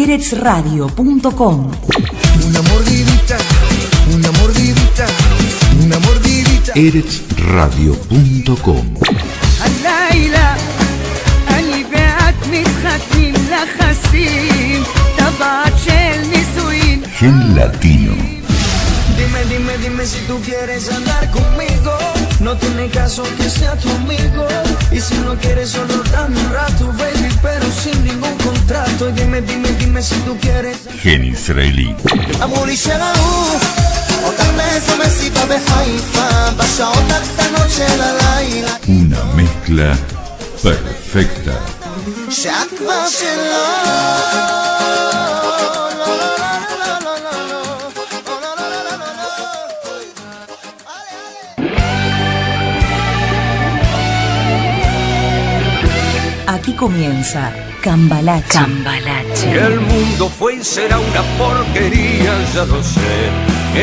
eretsradio.com. Una mordidita, una mordidita, una mordidita. eretsradio.com. الليلة أني بعت متختمين لخسين تبعت شيل نسوين. Gen Latino. Dime si tú quieres andar conmigo. No tiene caso que sea tu amigo. Y si no quieres solo dame un rato, baby, pero sin ningún contrato. Dime si tú quieres. Gen israelí. אמרו לי שראו אותך באיזו מסיבה בחיפה בשעות הקטנות של הלילה Una mezcla perfecta. שאת כבר שלו. Aquí comienza Cambalache. Que el mundo fue y será una porquería, ya lo sé.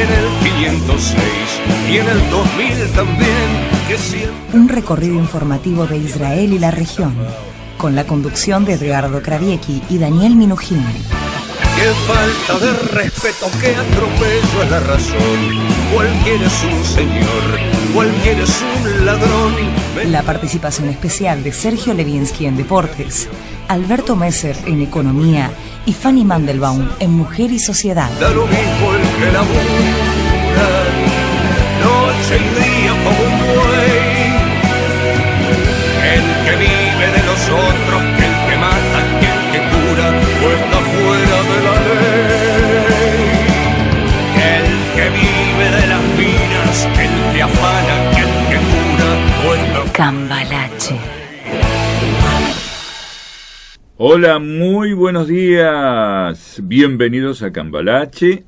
En el 506 y en el 2000 también. Que siempre... Un recorrido informativo de Israel y la región, con la conducción de Edgardo Kraviecki y Daniel Minujín. Qué falta de respeto, qué atropello a la razón. Cualquiera es un señor, cualquiera es un ladrón. La participación especial de Sergio Levinsky en Deportes, Alberto Messer en Economía y Fanny Mandelbaum en Mujer y Sociedad. Da lo mismo el que labura, noche y día como un buey. El que vive de los otros, que el que mata, que el que cura, pues está fuera de la ley. El que vive de las minas, que el que afana, que el que cura, pues está Cambalache. Hola, muy buenos días. Bienvenidos a Cambalache,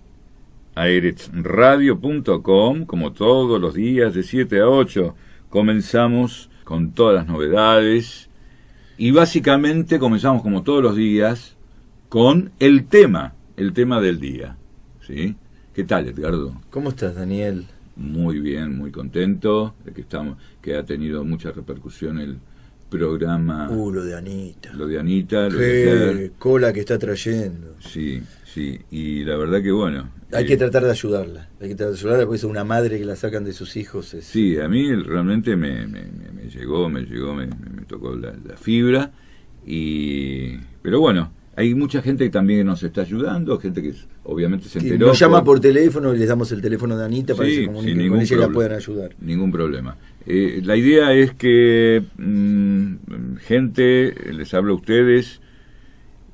a eretsradio.com. Como todos los días de 7 a 8 comenzamos con todas las novedades. Y básicamente comenzamos como todos los días con el tema del día. ¿Sí? ¿Qué tal, Edgardo? ¿Cómo estás, Daniel? Muy bien, muy contento de que ha tenido mucha repercusión el programa. Lo de Anita. Lo de Anita. Qué cola que está trayendo. Sí, y la verdad que bueno. Hay que tratar de ayudarla. Porque es una madre que la sacan de sus hijos. Sí, a mí realmente me tocó la fibra. Pero bueno, hay mucha gente que también nos está ayudando, gente que obviamente se enteró. Nos llama por teléfono y les damos el teléfono de Anita para que se comuniquen con ella y la puedan ayudar. Ningún problema. La idea es que gente, les hablo a ustedes,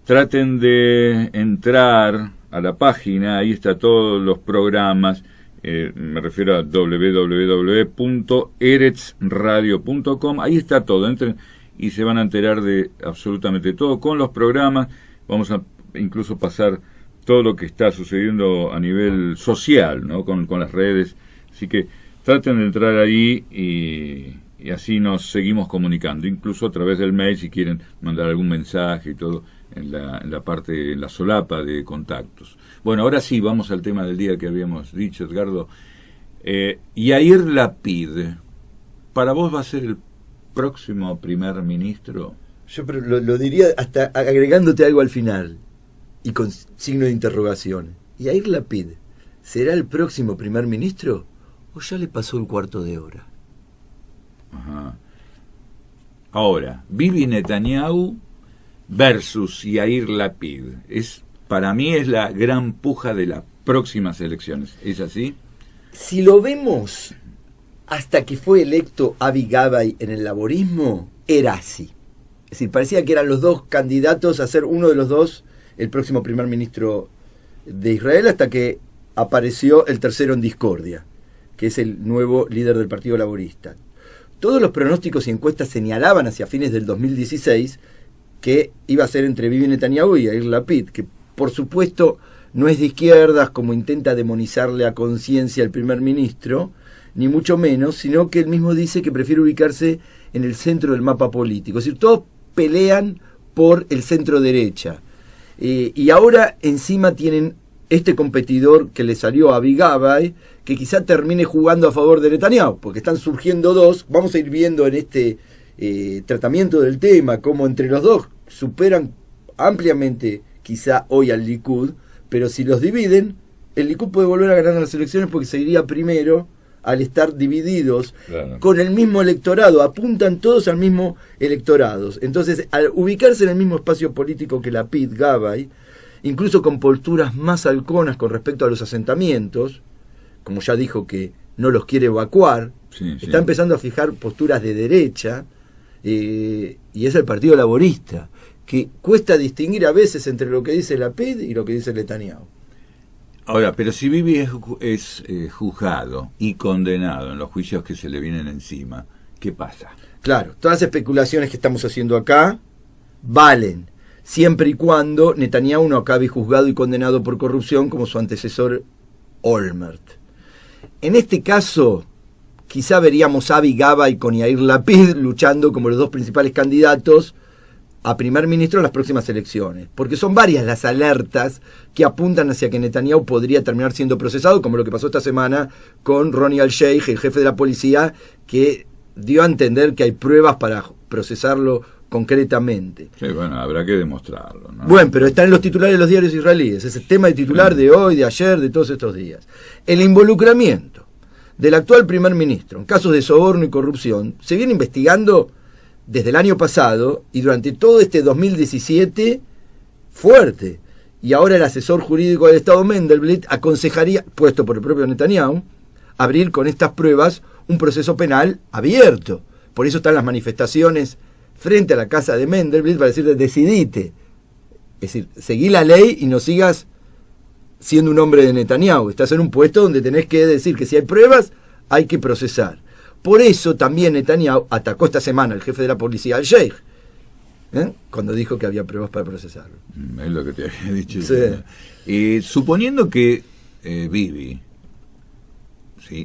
traten de entrar a la página, ahí está todos los programas, me refiero a www.eretsradio.com, ahí está todo, entren y se van a enterar de absolutamente todo con los programas. Vamos a incluso pasar todo lo que está sucediendo a nivel social, ¿no? con las redes, así que traten de entrar ahí y así nos seguimos comunicando, incluso a través del mail si quieren mandar algún mensaje y todo en la solapa de contactos. Bueno, ahora sí, vamos al tema del día que habíamos dicho, Edgardo. Yair Lapid, ¿para vos va a ser el próximo primer ministro? Yo lo diría hasta agregándote algo al final y con signo de interrogación. ¿Yair Lapid será el próximo primer ministro o ya le pasó el cuarto de hora? Ajá. Ahora, Bibi Netanyahu versus Yair Lapid. Para mí es la gran puja de las próximas elecciones. ¿Es así? Si lo vemos hasta que fue electo Avi Gabay en el laborismo, era así. Es decir, parecía que eran los dos candidatos a ser uno de los dos el próximo primer ministro de Israel, hasta que apareció el tercero en discordia, que es el nuevo líder del Partido Laborista. Todos los pronósticos y encuestas señalaban hacia fines del 2016 que iba a ser entre Bibi Netanyahu y Yair Lapid, que por supuesto no es de izquierdas, como intenta demonizarle a conciencia el primer ministro, ni mucho menos, sino que él mismo dice que prefiere ubicarse en el centro del mapa político. Es decir, todos pelean por el centro derecha. Y ahora encima tienen este competidor que le salió a Avi Gabay, que quizá termine jugando a favor de Netanyahu, porque están surgiendo dos. Vamos a ir viendo en este tratamiento del tema cómo entre los dos superan ampliamente quizá hoy al Likud, pero si los dividen, el Likud puede volver a ganar las elecciones porque seguiría primero al estar divididos con el mismo electorado, apuntan todos al mismo electorado. Entonces, al ubicarse en el mismo espacio político que Lapid, Gabay, incluso con posturas más halconas con respecto a los asentamientos, como ya dijo que no los quiere evacuar, está empezando a fijar posturas de derecha, y es el Partido Laborista, que cuesta distinguir a veces entre lo que dice Lapid y lo que dice Netanyahu. Ahora, pero si Bibi es juzgado y condenado en los juicios que se le vienen encima, ¿qué pasa? Claro, todas las especulaciones que estamos haciendo acá valen, siempre y cuando Netanyahu no acabe juzgado y condenado por corrupción como su antecesor Olmert. En este caso, quizá veríamos a Avi Gabay con Yair Lapid luchando como los dos principales candidatos a primer ministro en las próximas elecciones, porque son varias las alertas que apuntan hacia que Netanyahu podría terminar siendo procesado, como lo que pasó esta semana con Ronnie Al-Sheikh, el jefe de la policía, que dio a entender que hay pruebas para procesarlo concretamente. Sí, bueno, habrá que demostrarlo, ¿no? Bueno, pero está en los titulares de los diarios israelíes, es el tema de titular de hoy, de ayer, de todos estos días. El involucramiento del actual primer ministro en casos de soborno y corrupción se viene investigando desde el año pasado y durante todo este 2017 fuerte. Y ahora el asesor jurídico del Estado Mendelblit aconsejaría, puesto por el propio Netanyahu, abrir con estas pruebas un proceso penal abierto. Por eso están las manifestaciones frente a la casa de Mendelblit para decirle decidite. Es decir, seguí la ley y no sigas siendo un hombre de Netanyahu. Estás en un puesto donde tenés que decir que si hay pruebas hay que procesar. Por eso también Netanyahu atacó esta semana al jefe de la policía, al Sheikh, cuando dijo que había pruebas para procesarlo. Es lo que te había dicho. Sí. Suponiendo que Bibi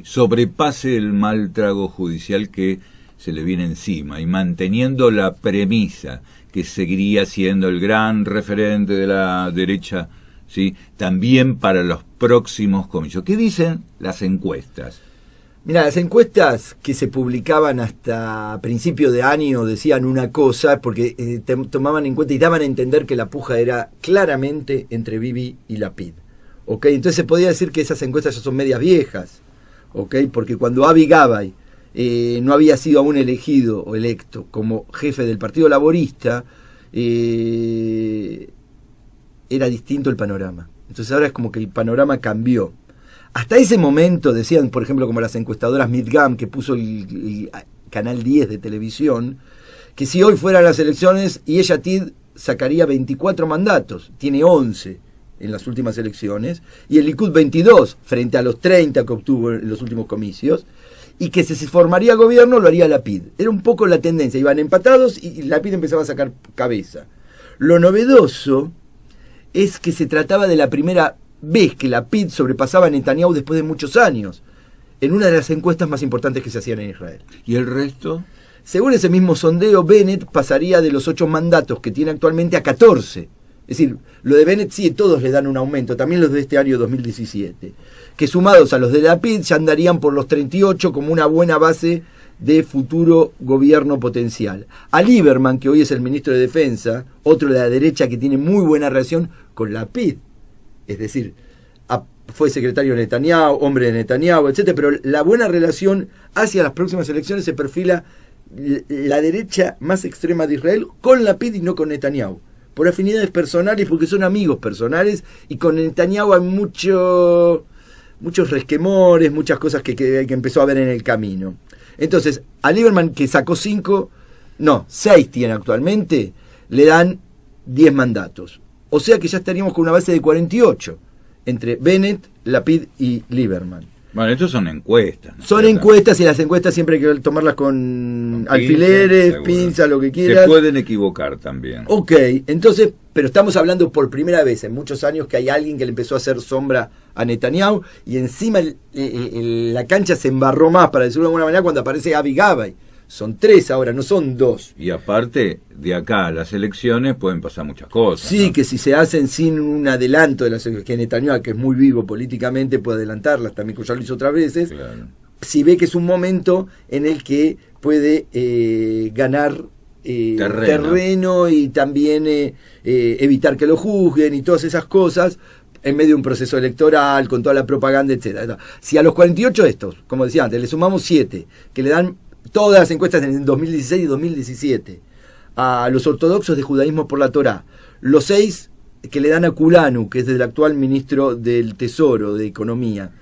sobrepase el mal trago judicial que se le viene encima y manteniendo la premisa que seguiría siendo el gran referente de la derecha, ¿sí?, también para los próximos comicios. ¿Qué dicen las encuestas? Mira, las encuestas que se publicaban hasta principio de año decían una cosa, porque tomaban en cuenta y daban a entender que la puja era claramente entre Bibi y Lapid. ¿Okay? Entonces se podía decir que esas encuestas ya son medias viejas, ¿okay? Porque cuando Avi Gabay no había sido aún elegido o electo como jefe del Partido Laborista, era distinto el panorama. Entonces ahora es como que el panorama cambió. Hasta ese momento decían, por ejemplo, como las encuestadoras Midgam, que puso el Canal 10 de televisión, que si hoy fueran las elecciones, Yesh Atid sacaría 24 mandatos, tiene 11 en las últimas elecciones, y el Likud 22, frente a los 30 que obtuvo en los últimos comicios, y que si se formaría gobierno lo haría Lapid. Era un poco la tendencia, iban empatados y Lapid empezaba a sacar cabeza. Lo novedoso es que se trataba de la primera vez que Lapid sobrepasaba a Netanyahu después de muchos años, en una de las encuestas más importantes que se hacían en Israel. ¿Y el resto? Según ese mismo sondeo, Bennett pasaría de los 8 mandatos que tiene actualmente a 14. Es decir, lo de Bennett sí, todos le dan un aumento, también los de este año 2017, que sumados a los de Lapid ya andarían por los 38 como una buena base de futuro gobierno potencial. A Lieberman, que hoy es el ministro de Defensa, otro de la derecha que tiene muy buena relación con Lapid, es decir, fue secretario de Netanyahu, hombre de Netanyahu, etcétera, pero la buena relación hacia las próximas elecciones se perfila la derecha más extrema de Israel con Lapid y no con Netanyahu, por afinidades personales, porque son amigos personales, y con Netanyahu hay muchos resquemores, muchas cosas que empezó a ver en el camino. Entonces, a Lieberman, que sacó 6 tiene actualmente, le dan 10 mandatos. O sea que ya estaríamos con una base de 48 entre Bennett, Lapid y Lieberman. Bueno, estos son encuestas, ¿no? Son encuestas, y las encuestas siempre hay que tomarlas con alfileres, pinzas, lo que quieras. Se pueden equivocar también. Ok, entonces, pero estamos hablando por primera vez en muchos años que hay alguien que le empezó a hacer sombra a Netanyahu, y encima la cancha se embarró más, para decirlo de alguna manera, cuando aparece Avi Gabay. Son 3 ahora, no son 2. Y aparte, de acá a las elecciones pueden pasar muchas cosas. Sí, ¿no? que si se hacen sin un adelanto de las elecciones, que Netanyahu, que es muy vivo políticamente, puede adelantarlas también, como ya lo hizo otras veces. Claro. Si ve que es un momento en el que puede ganar terreno y también evitar que lo juzguen y todas esas cosas en medio de un proceso electoral con toda la propaganda, etcétera. Si a los 48 estos, como decía antes, le sumamos 7 que le dan todas las encuestas en 2016 y 2017 a los ortodoxos de judaísmo por la Torá, los 6 que le dan a Kulanu, que es el actual ministro del Tesoro de Economía,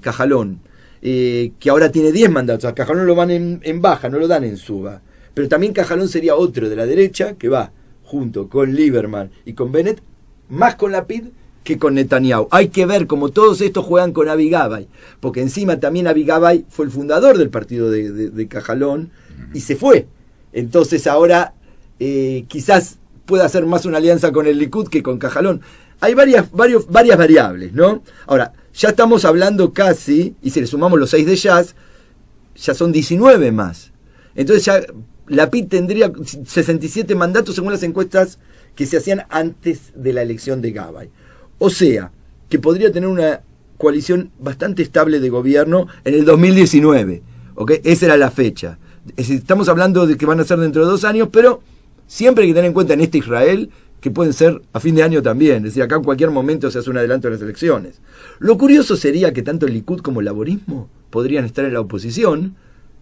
Cajalón, que ahora tiene 10 mandatos. A Cajalón lo van en baja, no lo dan en suba. Pero también Cajalón sería otro de la derecha que va junto con Lieberman y con Bennett, más con Lapid que con Netanyahu. Hay que ver cómo todos estos juegan con Avi Gabay, porque encima también Avi Gabay fue el fundador del partido de Cajalón y se fue. Entonces ahora quizás pueda hacer más una alianza con el Likud que con Cajalón. Hay varias variables, ¿no? Ahora, ya estamos hablando casi, y si le sumamos los 6 de Jazz, ya son 19 más. Entonces ya Lapid tendría 67 mandatos según las encuestas que se hacían antes de la elección de Gabay. O sea, que podría tener una coalición bastante estable de gobierno en el 2019. ¿Okay? Esa era la fecha. Estamos hablando de que van a ser dentro de 2 años, pero siempre hay que tener en cuenta en este Israel que pueden ser a fin de año también. Es decir, acá en cualquier momento se hace un adelanto de las elecciones. Lo curioso sería que tanto el Likud como el laborismo podrían estar en la oposición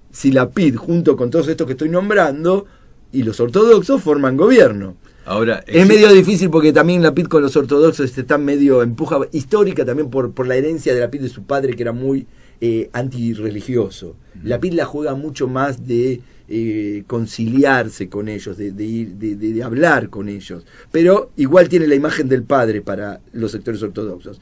si Lapid, junto con todos estos que estoy nombrando, y los ortodoxos forman gobierno. Ahora, es medio difícil porque también Lapid con los ortodoxos está medio empuja histórica también por la herencia de Lapid de su padre, que era muy antirreligioso. Lapid la juega mucho más de conciliarse con ellos, de hablar con ellos, pero igual tiene la imagen del padre para los sectores ortodoxos.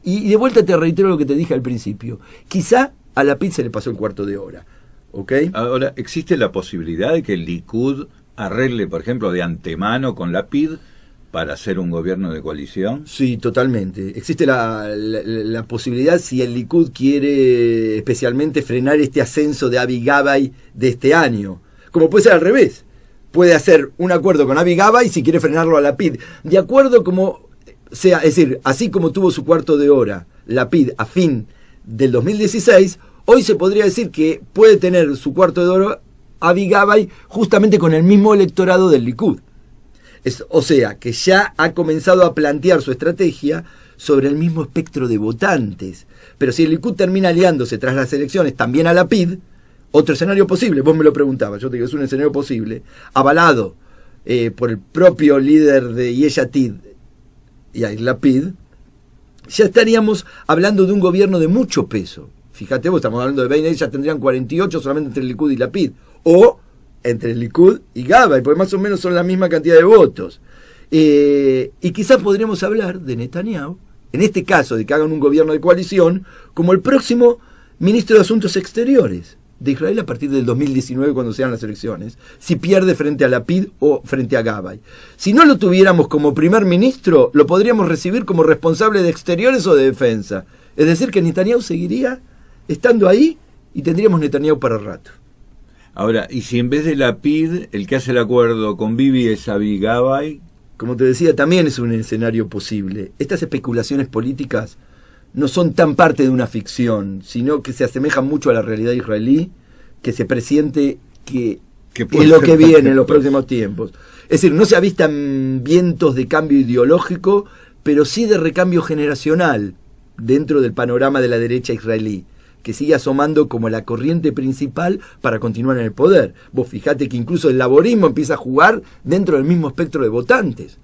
Y de vuelta te reitero lo que te dije al principio, quizá a Lapid se le pasó el cuarto de hora, ¿ok? Ahora, ¿existe la posibilidad de que el Likud arregle, por ejemplo, de antemano con Lapid para hacer un gobierno de coalición? Sí, totalmente. Existe la posibilidad, si el Likud quiere especialmente frenar este ascenso de Avi Gabay de este año. Como puede ser al revés. Puede hacer un acuerdo con Avi Gabay si quiere frenarlo a Lapid. De acuerdo como sea, es decir, así como tuvo su cuarto de hora Lapid a fin del 2016, hoy se podría decir que puede tener su cuarto de hora Avi Gabay justamente con el mismo electorado del Likud. O sea, que ya ha comenzado a plantear su estrategia sobre el mismo espectro de votantes. Pero si el Likud termina aliándose tras las elecciones también a Lapid, otro escenario posible, vos me lo preguntabas, yo te digo, es un escenario posible, avalado por el propio líder de Yesh Atid, Yair Lapid, ya estaríamos hablando de un gobierno de mucho peso. Fíjate vos, estamos hablando de 20, ya tendrían 48 solamente entre el Likud y Lapid. O entre el Likud y Gabay, porque más o menos son la misma cantidad de votos. Y quizás podríamos hablar de Netanyahu, en este caso de que hagan un gobierno de coalición, como el próximo ministro de Asuntos Exteriores de Israel a partir del 2019, cuando sean las elecciones, si pierde frente a Lapid o frente a Gabay. Si no lo tuviéramos como primer ministro, lo podríamos recibir como responsable de exteriores o de defensa. Es decir, que Netanyahu seguiría estando ahí y tendríamos Netanyahu para rato. Ahora, ¿y si en vez de Lapid el que hace el acuerdo con Bibi es Avi Gabay? Como te decía, también es un escenario posible. Estas especulaciones políticas no son tan parte de una ficción, sino que se asemejan mucho a la realidad israelí, que se presiente que es lo que viene en los próximos tiempos. Es decir, no se avistan vientos de cambio ideológico, pero sí de recambio generacional dentro del panorama de la derecha israelí, que sigue asomando como la corriente principal para continuar en el poder. Vos fijate que incluso el laborismo empieza a jugar dentro del mismo espectro de votantes,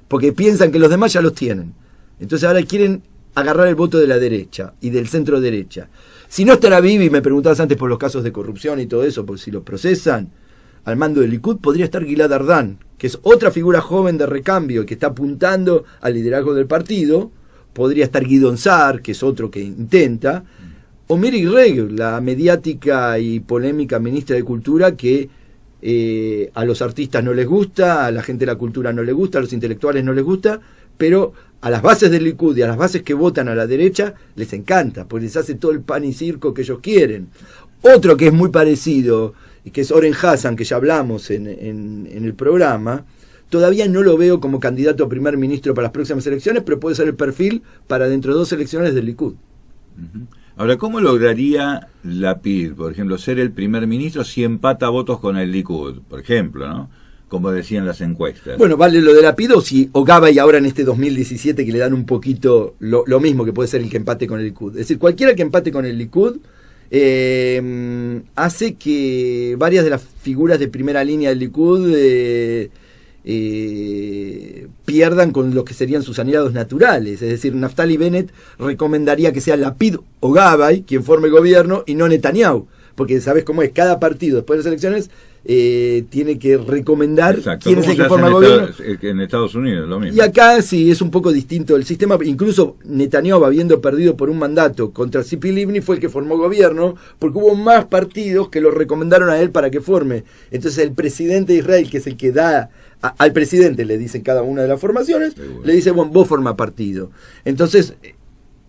porque piensan que los demás ya los tienen. Entonces ahora quieren agarrar el voto de la derecha y del centro derecha. Si no estará Bibi, me preguntabas antes por los casos de corrupción y todo eso, porque si lo procesan, al mando del Likud podría estar Gilad Ardan, que es otra figura joven de recambio que está apuntando al liderazgo del partido. Podría estar Guidon Saar, que es otro que intenta, o Miri Regev, la mediática y polémica ministra de Cultura, que a los artistas no les gusta, a la gente de la cultura no les gusta, a los intelectuales no les gusta, pero a las bases del Likud y a las bases que votan a la derecha les encanta, porque les hace todo el pan y circo que ellos quieren. Otro que es muy parecido, y que es Oren Hassan, que ya hablamos en el programa, todavía no lo veo como candidato a primer ministro para las próximas elecciones, pero puede ser el perfil para dentro de 2 elecciones del Likud. Ahora, ¿cómo lograría Lapid, por ejemplo, ser el primer ministro si empata votos con el Likud, por ejemplo, ¿no? Como decían las encuestas? Bueno, vale lo de Lapid o Gabay ahora en este 2017 que le dan un poquito lo mismo, que puede ser el que empate con el Likud. Es decir, cualquiera que empate con el Likud hace que varias de las figuras de primera línea del Likud pierdan con lo que serían sus aliados naturales. Es decir, Naftali Bennett recomendaría que sea Lapid o Gabay quien forme el gobierno y no Netanyahu, porque sabes cómo es, cada partido después de las elecciones tiene que recomendar quién es el que forma el gobierno. En Estados Unidos lo mismo. Y acá sí es un poco distinto el sistema. Incluso Netanyahu, habiendo perdido por un mandato contra Tzipi Livni, fue el que formó gobierno, porque hubo más partidos que lo recomendaron a él para que forme. Entonces el presidente de Israel, que es el que da al presidente, le dicen cada una de las formaciones, le dice, bueno, vos forma partido. Entonces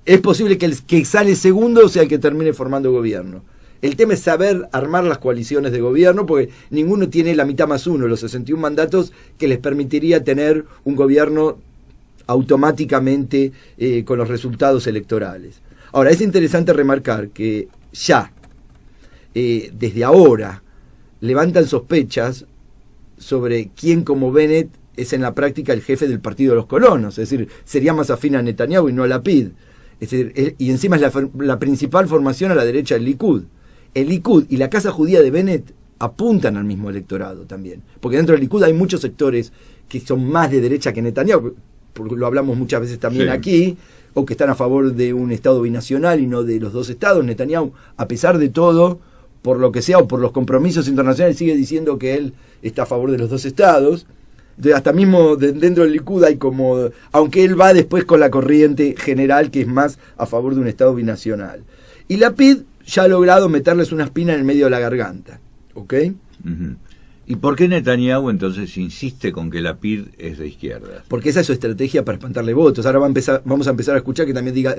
es posible que el que sale segundo sea el que termine formando gobierno. El tema es saber armar las coaliciones de gobierno, porque ninguno tiene la mitad más uno, los 61 mandatos que les permitiría tener un gobierno automáticamente con los resultados electorales. Ahora, es interesante remarcar que ya, desde ahora, levantan sospechas sobre quién como Bennett es en la práctica el jefe del partido de los colonos, es decir, sería más afín a Netanyahu y no a Lapid. Es decir, y encima es la principal formación a la derecha del Likud. El Likud y la Casa Judía de Bennett apuntan al mismo electorado también, porque dentro del Likud hay muchos sectores que son más de derecha que Netanyahu, porque lo hablamos muchas veces también aquí, o que están a favor de un Estado binacional y no de los dos Estados. Netanyahu, a pesar de todo, por lo que sea, o por los compromisos internacionales, sigue diciendo que él está a favor de los dos Estados. Entonces, hasta mismo dentro del Likud hay como, aunque él va después con la corriente general que es más a favor de un Estado binacional. Y Lapid ya ha logrado meterles una espina en el medio de la garganta, ¿ok? Uh-huh. ¿Y por qué Netanyahu entonces insiste con que Lapid es de izquierda? Porque esa es su estrategia para espantarle votos. Ahora vamos a empezar a escuchar que también diga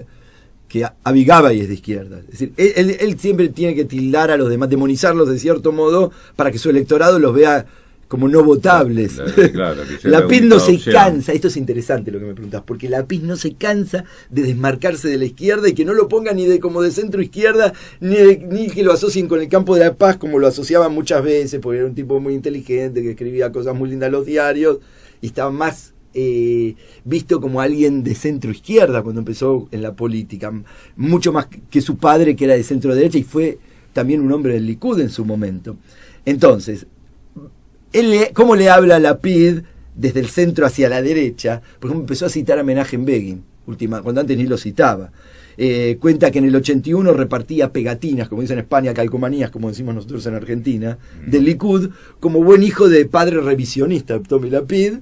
que Avi Gabay es de izquierda. Es decir, él siempre tiene que tildar a los demás, demonizarlos de cierto modo para que su electorado los vea como no votables. Claro, Lapid no se cansa, esto es interesante lo que me preguntás, porque Lapid no se cansa de desmarcarse de la izquierda y que no lo pongan ni como de centro izquierda, ni que lo asocien con el campo de la paz, como lo asociaban muchas veces, porque era un tipo muy inteligente, que escribía cosas muy lindas en los diarios, y estaba más visto como alguien de centro izquierda cuando empezó en la política, mucho más que su padre, que era de centro derecha, y fue también un hombre del Likud en su momento. Entonces, ¿cómo le habla a Lapid desde el centro hacia la derecha? Por ejemplo, empezó a citar a Menachem Begin, cuando antes ni lo citaba. Cuenta que en el 81 repartía pegatinas, como dicen en España, calcomanías, como decimos nosotros en Argentina, del Likud, como buen hijo de padre revisionista, Tommy Lapid.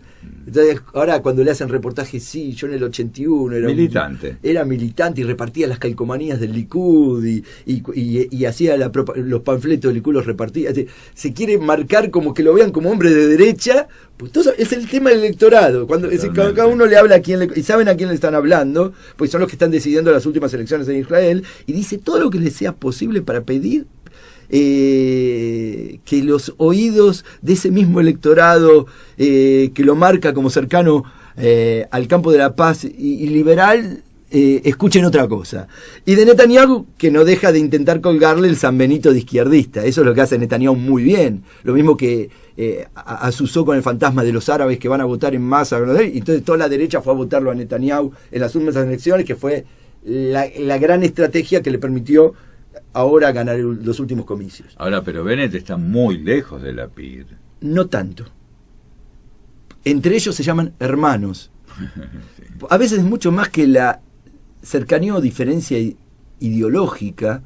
Entonces, ahora cuando le hacen reportajes, sí, yo en el 81 era militante y repartía las calcomanías del Likud y hacía los panfletos del Likud, los repartía. Se quiere marcar como que lo vean como hombre de derecha, pues todo es el tema del electorado. Cuando cada uno le habla a quién y saben a quién le están hablando, pues son los que están decidiendo las últimas elecciones en Israel, y dice todo lo que le sea posible para pedir que los oídos de ese mismo electorado que lo marca como cercano al campo de la paz y liberal escuchen otra cosa. Y de Netanyahu, que no deja de intentar colgarle el San Benito de izquierdista. Eso es lo que hace Netanyahu muy bien. Lo mismo que asusó con el fantasma de los árabes que van a votar en masa. Y entonces toda la derecha fue a votarlo a Netanyahu en las últimas elecciones, que fue la gran estrategia que le permitió ahora ganar los últimos comicios. Ahora, pero Bennett está muy lejos de Lapid. No tanto. Entre ellos se llaman hermanos. Sí. A veces es mucho más que la cercanía o diferencia ideológica,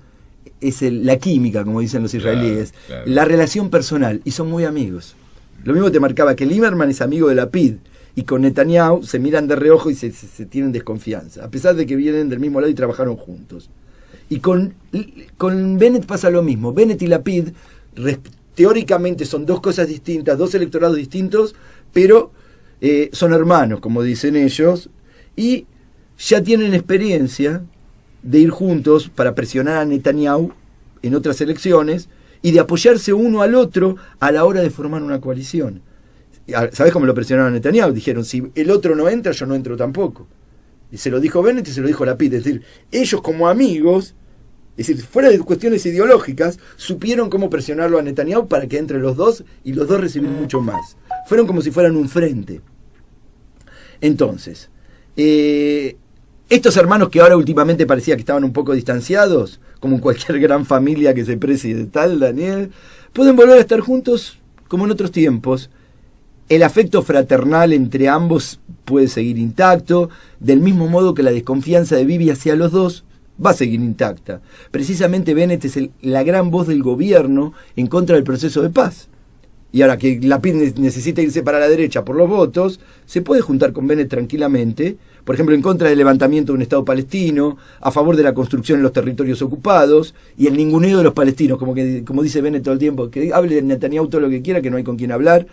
es la química, como dicen los israelíes, claro. La relación personal, y son muy amigos. Lo mismo te marcaba que Lieberman es amigo de Lapid, y con Netanyahu se miran de reojo y se tienen desconfianza, a pesar de que vienen del mismo lado y trabajaron juntos. Y con Bennett pasa lo mismo. Bennett y Lapid teóricamente son dos cosas distintas, dos electorados distintos, pero son hermanos, como dicen ellos, y ya tienen experiencia de ir juntos para presionar a Netanyahu en otras elecciones y de apoyarse uno al otro a la hora de formar una coalición. ¿Sabés cómo lo presionaron a Netanyahu? Dijeron, si el otro no entra, yo no entro tampoco. Y se lo dijo Bennett y se lo dijo Lapid. Es decir, ellos como amigos Es decir, fuera de cuestiones ideológicas, supieron cómo presionarlo a Netanyahu para que entre los dos y los dos recibir mucho más. Fueron como si fueran un frente. Entonces, estos hermanos que ahora últimamente parecía que estaban un poco distanciados, como en cualquier gran familia que se precie de tal, Daniel, pueden volver a estar juntos como en otros tiempos. El afecto fraternal entre ambos puede seguir intacto, del mismo modo que la desconfianza de Bibi hacia los dos va a seguir intacta. Precisamente Bennett es la gran voz del gobierno en contra del proceso de paz. Y ahora que Lapid necesita irse para la derecha por los votos, se puede juntar con Bennett tranquilamente, por ejemplo, en contra del levantamiento de un Estado palestino, a favor de la construcción en los territorios ocupados y el ninguneo de los palestinos, como dice Bennett todo el tiempo, que hable de Netanyahu todo lo que quiera, que no hay con quién hablar,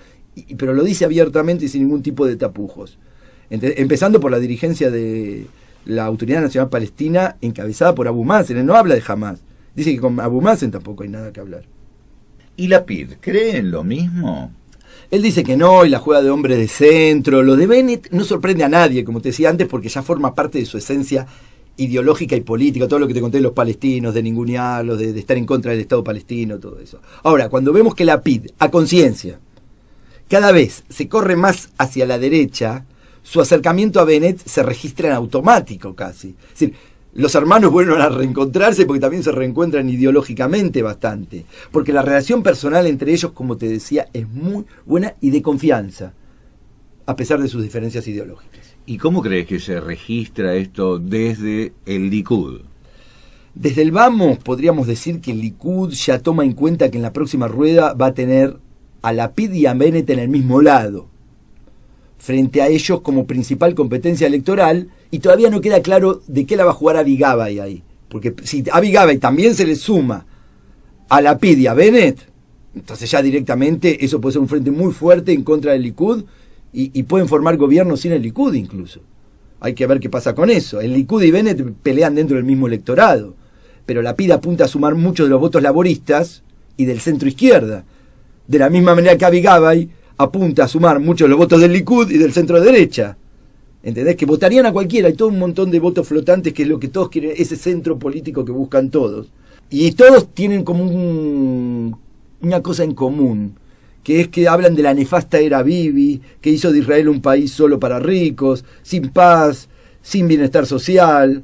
pero lo dice abiertamente y sin ningún tipo de tapujos. Empezando por la dirigencia de la Autoridad Nacional Palestina, encabezada por Abu Mazen. Él no habla de Hamas. Dice que con Abu Mazen tampoco hay nada que hablar. ¿Y Lapid cree en lo mismo? Él dice que no, y la juega de hombre de centro. Lo de Bennett no sorprende a nadie, como te decía antes, porque ya forma parte de su esencia ideológica y política, todo lo que te conté de los palestinos, de ningunearlos, de estar en contra del Estado palestino, todo eso. Ahora, cuando vemos que Lapid, a conciencia, cada vez se corre más hacia la derecha, su acercamiento a Bennett se registra en automático casi. Es decir, los hermanos vuelven a reencontrarse porque también se reencuentran ideológicamente bastante. Porque la relación personal entre ellos, como te decía, es muy buena y de confianza, a pesar de sus diferencias ideológicas. ¿Y cómo crees que se registra esto desde el Likud? Desde el Vamos podríamos decir que el Likud ya toma en cuenta que en la próxima rueda va a tener a Lapid y a Bennett en el mismo lado, frente a ellos como principal competencia electoral, y todavía no queda claro de qué la va a jugar Avi Gabay ahí. Porque si Avi Gabay también se le suma a Lapid y a Bennett, entonces ya directamente eso puede ser un frente muy fuerte en contra del Likud, y pueden formar gobierno sin el Likud incluso. Hay que ver qué pasa con eso. El Likud y Bennett pelean dentro del mismo electorado, pero Lapid apunta a sumar muchos de los votos laboristas y del centro izquierda, de la misma manera que Avi Gabay apunta a sumar muchos de los votos del Likud y del centro derecha. ¿Entendés? Que votarían a cualquiera. Hay todo un montón de votos flotantes, que es lo que todos quieren, ese centro político que buscan todos. Y todos tienen como una cosa en común, que es que hablan de la nefasta era Bibi, que hizo de Israel un país solo para ricos, sin paz, sin bienestar social,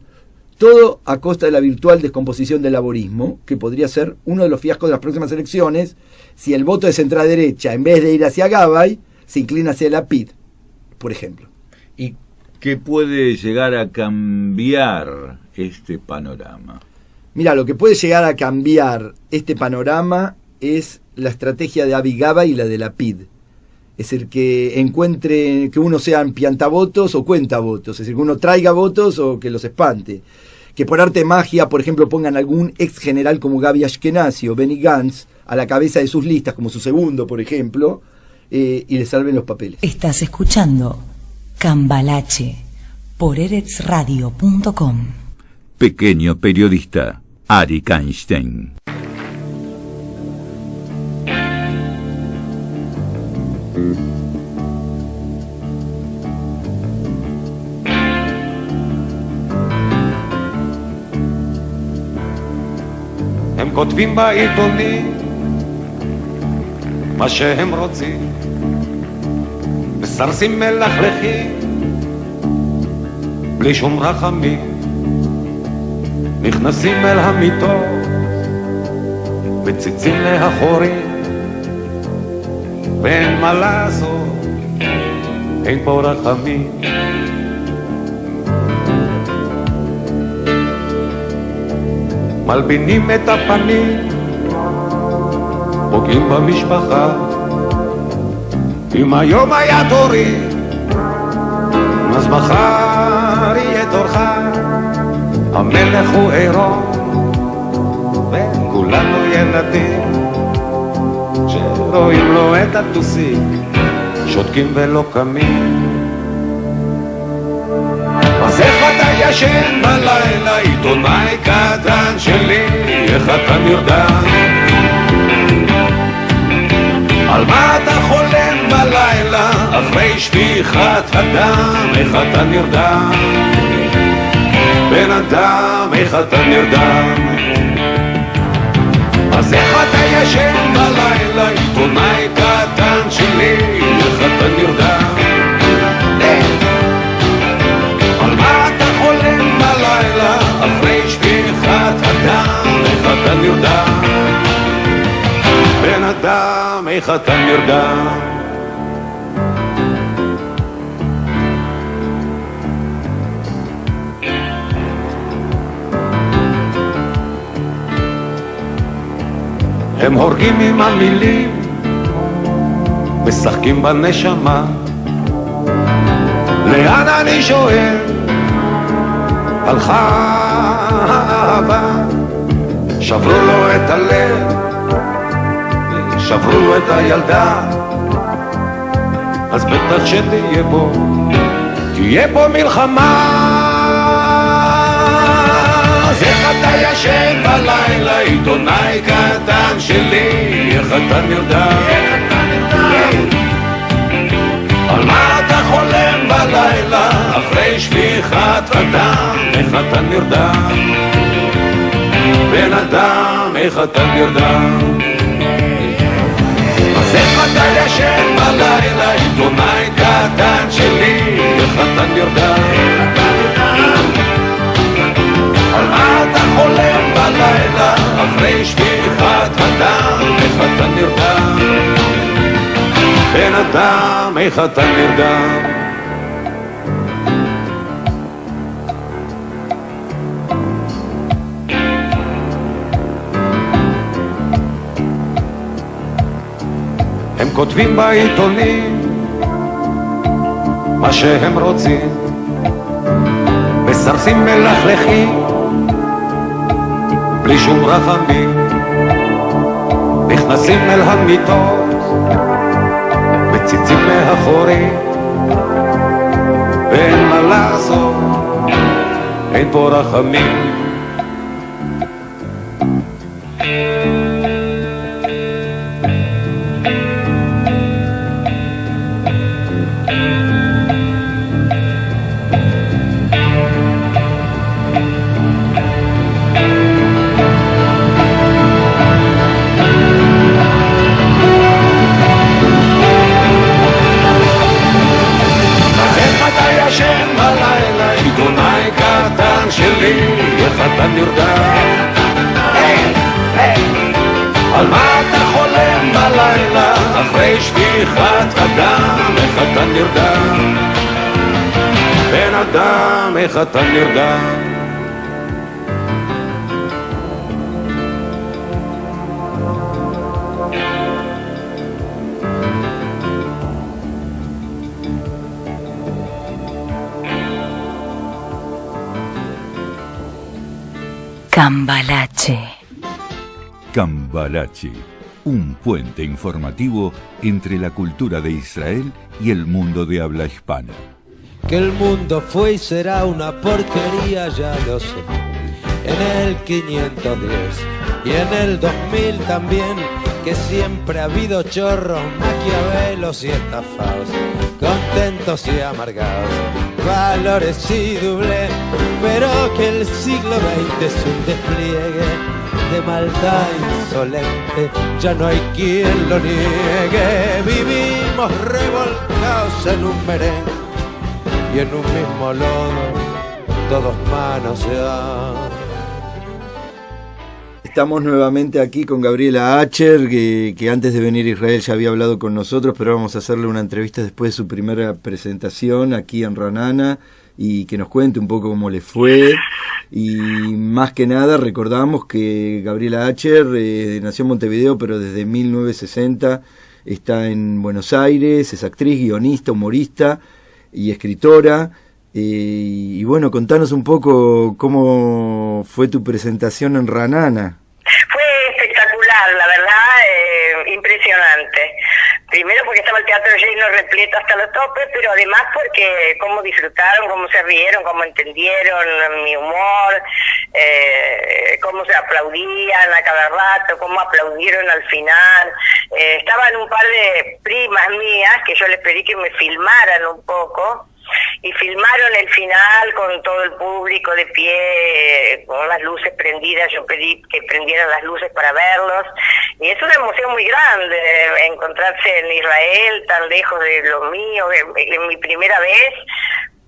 todo a costa de la virtual descomposición del laborismo, que podría ser uno de los fiascos de las próximas elecciones, si el voto de centro-derecha, en vez de ir hacia Gabay, se inclina hacia Lapid, por ejemplo. ¿Y qué puede llegar a cambiar este panorama? Mira, lo que puede llegar a cambiar este panorama es la estrategia de Avi Gabay y la de Lapid. Es decir, que encuentre, que uno sean piantavotos o cuentavotos, es decir, que uno traiga votos o que los espante. Que por arte de magia, por ejemplo, pongan algún ex general como Gaby Ashkenazi o Benny Gantz a la cabeza de sus listas, como su segundo, por ejemplo, y le salven los papeles. Estás escuchando Cambalache por eretsradio.com. Pequeño periodista, Arik Einstein. הם כותבים בעיתונים מה שהם רוצים, מסרסים מלכלכים בלי שום רחמים, נכנסים אל המיטות מציצים לאחורים, ואין מה לעשות, אין פה רחמים. מלבינים את הפנים, פוגעים במשפחה. אם היום היה תורי, אז מחר יהיה תורך. המלך הוא עירום, וכולנו ילדים שרואים לו את הטוסיק, שותקים ולא קמים. אז איך אתה ישן בלילה, עיתונאי קטן שלי, איך אתה נרדם? על מה אתה חולם בלילה, אחרי שפיכת הדם, איך אתה נרדם? בן אדם, איך אתה נרדם? אז איך אתה ישן בלילה, עיתונאי קטן שלי, איך אתה נרדם? על מה אתה חולם בלילה, אחרי שפיכת הדם, איך אתה נרדם? בן אדם, איך אתה נרדם? הם הורגים עם המילים, משחקים בנשמה. לאן אני שואל, הלכה האהבה, שברו לו את הלב, שברו לו את הילדה, אז בטח שתהיה בו, תהיה בו מלחמה. אז איך אתה ישן בלילה, עיתונאי קטן שלי, איך אתה נרדם? על מה אתה חולם בלילה, אחרי שפיכת הדם, איך אתה נרדם? בן אדם, איך אתה נרדם? אז איך אתה ישן בלילה, עיתונאי קטן שלי, איך אתה נרדם? על מה אתה חולם בלילה, אחרי שפיכת הדם, איך אתה נרדם? בן אדם, איך אתה נרדם? הם כותבים בעיתונים מה שהם רוצים, מסרסים מלכלכים בלי שום רחמים, נכנסים אל המיטות, מציצים מאחורי, ואין מה לעשות, אין פה רחמים. אתה נרדם? על מה אתה חולם בלילה, אחרי שפיכת הדם, איך אתה נרדם? בן אדם, איך אתה נרדם? Cambalache. Cambalache, un puente informativo entre la cultura de Israel y el mundo de habla hispana. Que el mundo fue y será una porquería, ya lo sé. En el 510 y en el 2000 también, que siempre ha habido chorros, maquiavelos y estafados, contentos y amargados, valores y doble, pero que el siglo XX es un despliegue de maldad insolente, ya no hay quien lo niegue. Vivimos revolcados en un merengue y en un mismo lodo, todos manoseados. Estamos nuevamente aquí con Gabriela Acher, que antes de venir a Israel ya había hablado con nosotros, pero vamos a hacerle una entrevista después de su primera presentación aquí en Ranana y que nos cuente un poco cómo le fue. Y más que nada recordamos que Gabriela Acher nació en Montevideo, pero desde 1960 está en Buenos Aires, es actriz, guionista, humorista y escritora. Y bueno, contanos un poco cómo fue tu presentación en Ranana. Fue espectacular, la verdad, impresionante. Primero porque estaba el teatro lleno, repleto hasta los topes, pero además porque cómo disfrutaron, cómo se rieron, cómo entendieron mi humor, cómo se aplaudían a cada rato, cómo aplaudieron al final. Estaban un par de primas mías que yo les pedí que me filmaran un poco. y filmaron el final con todo el público de pie, con las luces prendidas. Yo pedí que prendieran las luces para verlos, y es una emoción muy grande encontrarse en Israel, tan lejos de lo mío, en mi primera vez,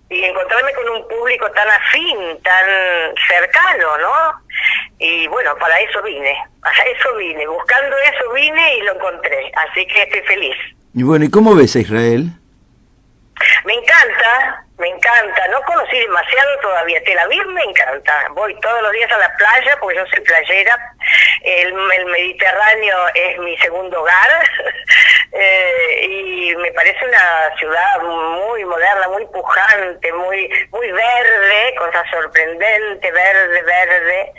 y encontrarme con un público tan afín, tan cercano, ¿no? Y bueno, para eso vine, buscando eso vine y lo encontré, así que estoy feliz. Y bueno, ¿y cómo ves a Israel? Me encanta, no conocí demasiado todavía. Tel Aviv me encanta, voy todos los días a la playa porque yo soy playera, el Mediterráneo es mi segundo hogar, y me parece una ciudad muy moderna, muy pujante, muy verde, cosa sorprendente, verde.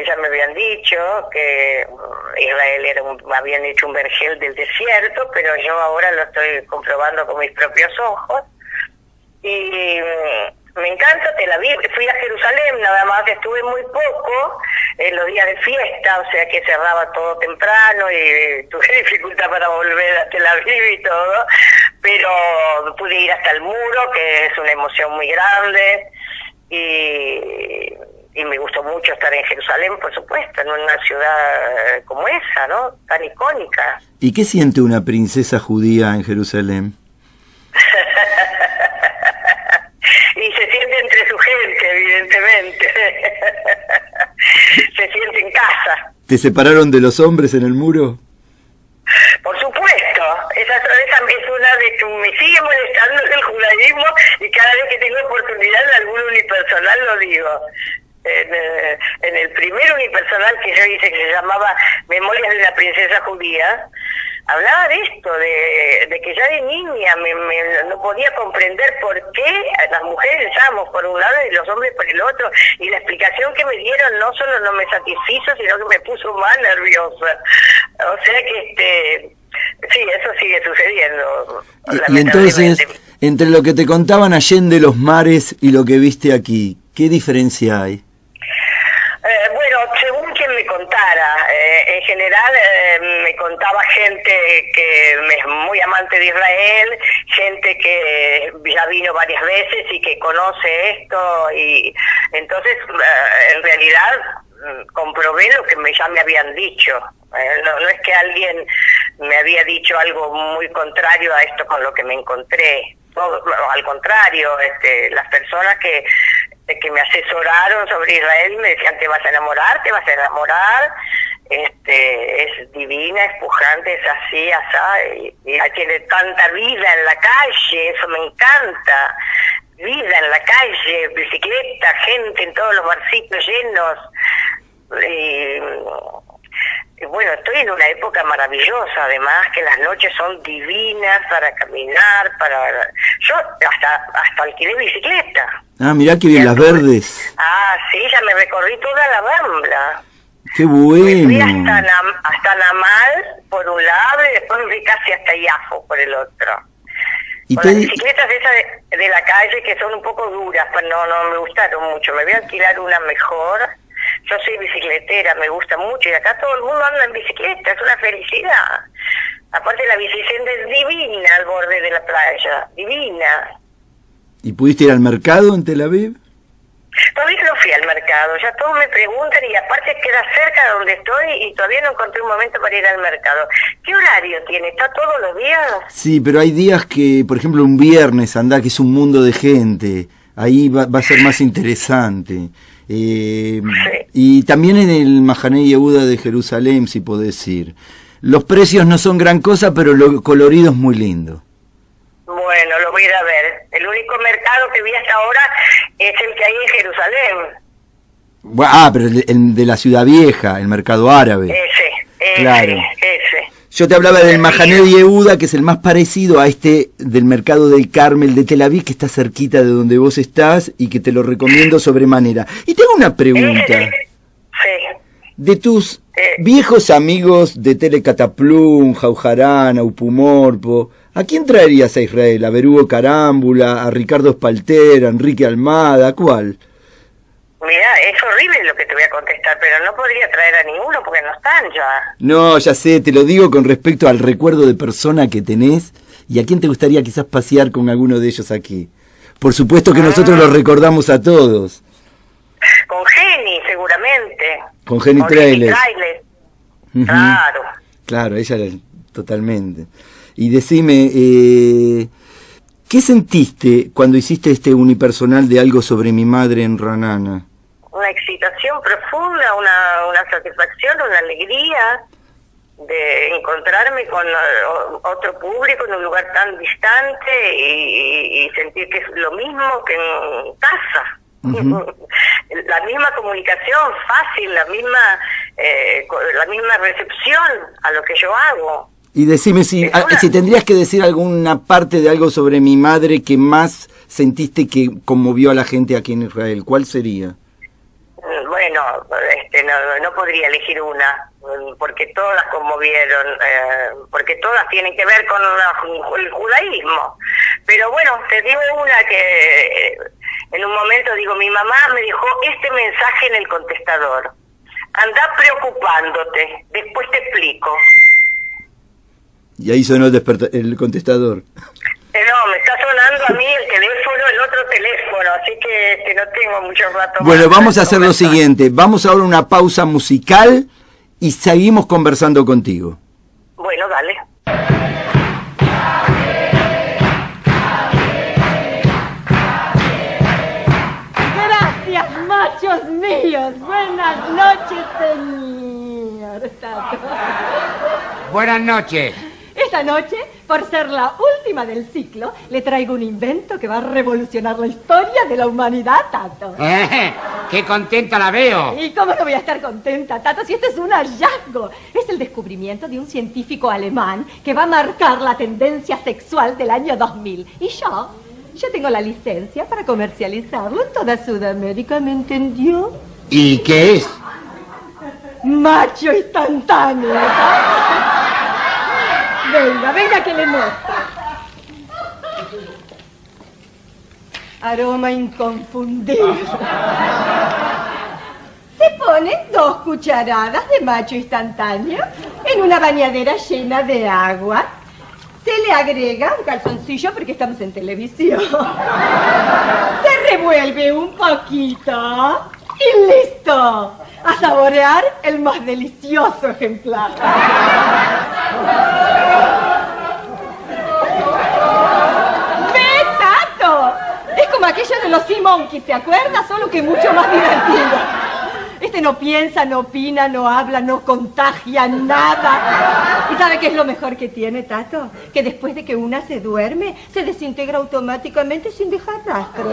Ya me habían dicho que Israel habían hecho un vergel del desierto, pero yo ahora lo estoy comprobando con mis propios ojos. Y me encanta Tel Aviv. Fui a Jerusalén, nada más estuve muy poco en los días de fiesta, o sea que cerraba todo temprano y tuve dificultad para volver a Tel Aviv y todo, pero pude ir hasta el muro, que es una emoción muy grande, y me gustó mucho estar en Jerusalén, por supuesto, en una ciudad como esa, ¿no? Tan icónica. ¿Y qué siente una princesa judía en Jerusalén? Y se siente entre su gente, evidentemente. Se siente en casa. ¿Te separaron de los hombres en el muro? Por supuesto. Esa es una de que me sigue molestando el judaísmo, y cada vez que tengo oportunidad en algún unipersonal lo digo. En el primer unipersonal que yo hice, que se llamaba Memorias de una princesa judía, hablaba de esto, de que ya de niña no podía comprender por qué las mujeres estábamos por un lado y los hombres por el otro, y la explicación que me dieron no solo no me satisfizo, sino que me puso más nerviosa. O sea que sí, eso sigue sucediendo. Y entonces, entre lo que te contaban allende los mares y lo que viste aquí, ¿qué diferencia hay? Bueno, según quien me contara, en general me contaba gente que es muy amante de Israel, gente que ya vino varias veces y que conoce esto, y entonces en realidad comprobé lo que ya me habían dicho. No es que alguien me había dicho algo muy contrario a esto con lo que me encontré. No, al contrario, las personas que me asesoraron sobre Israel me decían: te vas a enamorar, es divina, es pujante, es así, así, y tiene tanta vida en la calle, eso me encanta, vida en la calle, bicicleta, gente en todos los barcitos llenos, y bueno, estoy en una época maravillosa, además que las noches son divinas para caminar, yo hasta alquilé bicicleta. Ah, mirá que bien, las verdes. Ah, sí, ya me recorrí toda la Rambla. ¡Qué bueno! Me fui hasta Namal por un lado y después me fui casi hasta Yafo por el otro. Con las bicicletas esas de la calle que son un poco duras, pues no me gustaron mucho. Me voy a alquilar una mejor. Yo soy bicicletera, me gusta mucho, y acá todo el mundo anda en bicicleta, es una felicidad. Aparte la bicicleta es divina al borde de la playa, divina. ¿Y pudiste ir al mercado en Tel Aviv? Todavía no fui al mercado, ya todos me preguntan, y aparte queda cerca de donde estoy y todavía no encontré un momento para ir al mercado. ¿Qué horario tiene? ¿Está todos los días? Sí, pero hay días que, por ejemplo, un viernes andá, que es un mundo de gente, ahí va a ser más interesante. Sí. Y también en el Mahané Yehuda de Jerusalén, si podés ir. Los precios no son gran cosa, pero lo colorido es muy lindo. Bueno, lo voy a ir a ver. El único mercado que vi hasta ahora es el que hay en Jerusalén. Pero el de la ciudad vieja, el mercado árabe. Ese. Yo te hablaba del Mahané Yehuda, que es el más parecido a del mercado del Carmel de Tel Aviv, que está cerquita de donde vos estás y que te lo recomiendo sobremanera. Y tengo una pregunta. De tus viejos amigos de Telecataplum, Jaujarán, Upumorpo, ¿a quién traerías a Israel? ¿A Berugo Carámbula, a Ricardo Espalter, a Enrique Almada? ¿Cuál? Mira, es horrible lo que te voy a contestar, pero no podría traer a ninguno porque no están ya. No, ya sé, te lo digo con respecto al recuerdo de persona que tenés ¿Y a quién te gustaría quizás pasear con alguno de ellos aquí? Por supuesto que nosotros los recordamos a todos. Con Jenny, seguramente. Con Jenny Trailer. Claro. Claro, ella totalmente. Y decime, ¿qué sentiste cuando hiciste este unipersonal de Algo sobre mi madre en Ranana? Una excitación profunda, una satisfacción, una alegría de encontrarme con otro público en un lugar tan distante y sentir que es lo mismo que en casa. La misma comunicación fácil, la misma recepción a lo que yo hago. Y decime si tendrías que decir alguna parte de Algo sobre mi madre que más sentiste que conmovió a la gente aquí en Israel, ¿cuál sería? Bueno, no podría elegir una, porque todas conmovieron, porque todas tienen que ver con el judaísmo. Pero bueno, te digo una que en un momento digo, mi mamá me dejó este mensaje en el contestador: andá preocupándote, después te explico. Y ahí sonó el contestador. No, me está sonando a mí el teléfono, el otro teléfono, así que no tengo mucho rato. Bueno, vamos a hacer lo siguiente, vamos ahora a una pausa musical y seguimos conversando contigo. Bueno, dale. Gracias, machos míos. Buenas noches, señor Tato. Buenas noches. Esta noche, por ser la última del ciclo, le traigo un invento que va a revolucionar la historia de la humanidad, Tato. ¡Qué contenta la veo! ¿Y cómo no voy a estar contenta, Tato, si este es un hallazgo? Es el descubrimiento de un científico alemán que va a marcar la tendencia sexual del año 2000. Y yo tengo la licencia para comercializarlo en toda Sudamérica, ¿me entendió? ¿Y qué es? Macho instantáneo, ¿sabes? Venga que le muestro. Aroma inconfundible. Se pone 2 cucharadas de macho instantáneo en una bañadera llena de agua. Se le agrega un calzoncillo porque estamos en televisión. Se revuelve un poquito y listo. A saborear el más delicioso ejemplar. ¡Ve, Tato! Es como aquello de los Sea Monkeys, ¿te acuerdas? Solo que mucho más divertido. Este no piensa, no opina, no habla, no contagia nada. ¿Y sabe qué es lo mejor que tiene, Tato? Que después de que una se duerme, se desintegra automáticamente sin dejar rastro.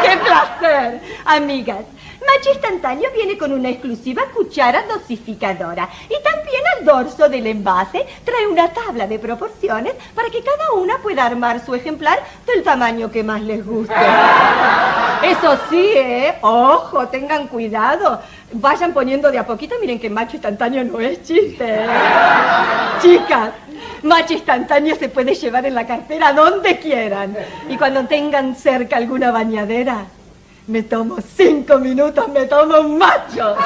¡Qué placer! Amigas, Macho Instantáneo viene con una exclusiva cuchara dosificadora. Y también al dorso del envase trae una tabla de proporciones para que cada una pueda armar su ejemplar del tamaño que más les guste. Eso sí, ojo, tengan cuidado. Vayan poniendo de a poquito, miren que Macho Instantáneo no es chiste. Chicas, Macho Instantáneo se puede llevar en la cartera donde quieran. Y cuando tengan cerca alguna bañadera, me tomo 5 minutos, me tomo un macho.